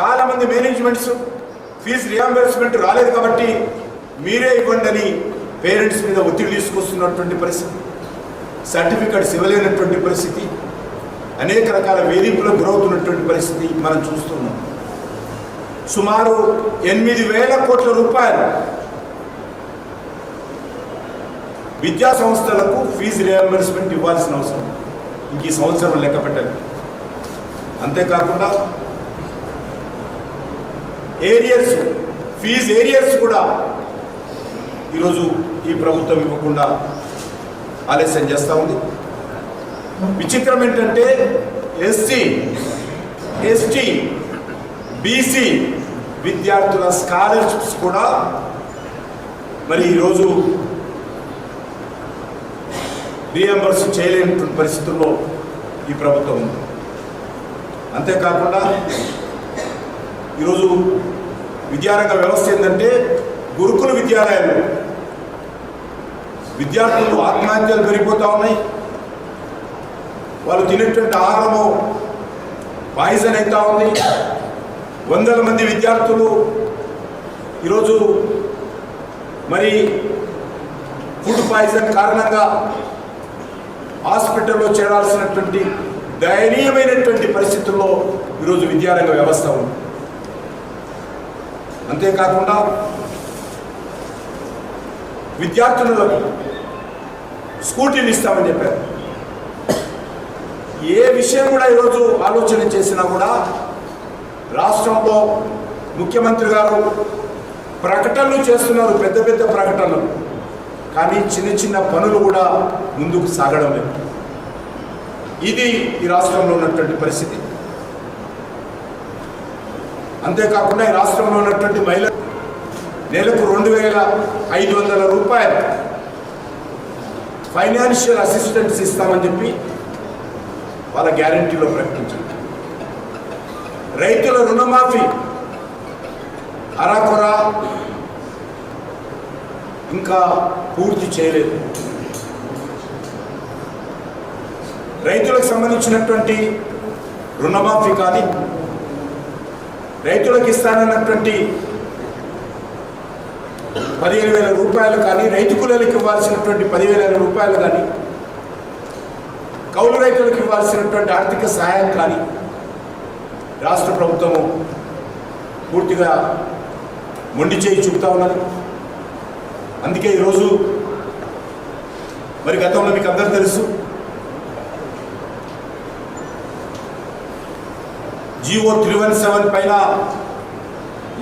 చాలామంది managements fee reimbursement రాలేదు కాబట్టి మీరే ఇవ్వండి అని పేరెంట్స్ మీద ఒత్తిడి తీసుకొస్తున్నటువంటి పరిస్థితి, సర్టిఫికెట్స్ ఇవ్వలేనటువంటి పరిస్థితి, అనేక రకాల వేధింపులకు గురవుతున్నటువంటి పరిస్థితి మనం చూస్తున్నాం. సుమారు 8,000 కోట్ల రూపాయలు విద్యా సంస్థలకు ఫీజు రియంబర్స్మెంట్ ఇవ్వాల్సిన అవసరం ఇంక ఈ సంవత్సరం లెక్క పెట్టాలి. అంతేకాకుండా ఏరియర్స్ ఫీజు ఏరియర్స్ కూడా ఈరోజు ఈ ప్రభుత్వం ఇవ్వకుండా ఆలస్యం చేస్తూ ఉంది. విచిత్రం ఏంటంటే ఎస్సీ, ఎస్టీ, బీసీ విద్యార్థుల స్కాలర్షిప్స్ కూడా మరి ఈరోజు రీఎంబర్స్ చేయలేనటువంటి పరిస్థితుల్లో ఈ ప్రభుత్వం ఉంది. అంతేకాకుండా ఈరోజు విద్యారంగ వ్యవస్థ ఏంటంటే గురుకుల విద్యాలయాలు విద్యార్థులు ఆత్మహత్యలు పెరిగిపోతూ ఉన్నాయి. వాళ్ళు తినేటువంటి ఆహారము పాయిజన్ అవుతూ ఉంది. వందల మంది విద్యార్థులు ఈరోజు మరి ఫుడ్ పాయిజన్ కారణంగా హాస్పిటల్లో చేరాల్సినటువంటి దయనీయమైనటువంటి పరిస్థితుల్లో ఈరోజు విద్యారంగ వ్యవస్థ ఉంది. అంతేకాకుండా విద్యార్థులకు స్కూటీలు ఇస్తామని చెప్పారు. ఏ విషయం కూడా ఈరోజు ఆలోచన చేసినా కూడా రాష్ట్రంలో ముఖ్యమంత్రి గారు ప్రకటనలు చేస్తున్నారు, పెద్ద పెద్ద ప్రకటనలు, కానీ చిన్న చిన్న పనులు కూడా ముందుకు సాగడం లేదు. ఇది ఈ రాష్ట్రంలో ఉన్నటువంటి పరిస్థితి. అంతేకాకుండా ఈ రాష్ట్రంలో ఉన్నటువంటి మహిళలు నెలకు 2,500 రూపాయలు ఫైనాన్షియల్ అసిస్టెన్స్ ఇస్తామని చెప్పి వాళ్ళ గ్యారంటీలో ప్రకటించారు. రైతుల రుణమాఫీ అరాకొర ఇంకా పూర్తి చేయలేదు. రైతులకు సంబంధించినటువంటి రుణమాఫీ కానీ, రైతులకు ఇస్తానన్నటువంటి 15,000 రూపాయలు కానీ, రైతు కూలీలకు ఇవ్వాల్సినటువంటి 10,000 రూపాయలు కానీ, కౌలు రైతులకు ఇవ్వాల్సినటువంటి ఆర్థిక సహాయం కానీ రాష్ట్ర ప్రభుత్వము పూర్తిగా మొండి చేయి చూపుతా ఉన్నది. అందుకే ఈరోజు మరి గతంలో మీకు అందరూ తెలుసు, జీవో 317 పైన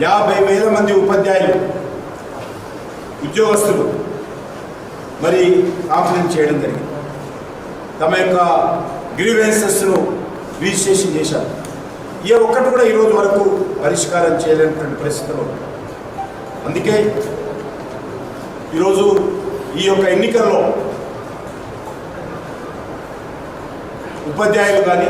50,000 మంది ఉపాధ్యాయులు ఉద్యోగస్తులు మరి కాంప్లైంట్ చేయడం జరిగింది. తమ యొక్క గ్రీవెన్సెస్ను రిజిస్ట్రేషన్ చేశారు. ఏ ఒక్కటి కూడా ఈరోజు వరకు పరిష్కారం చేయలేనటువంటి పరిస్థితులు. అందుకే ఈరోజు ఈ యొక్క ఎన్నికల్లో ఉపాధ్యాయులు కానీ,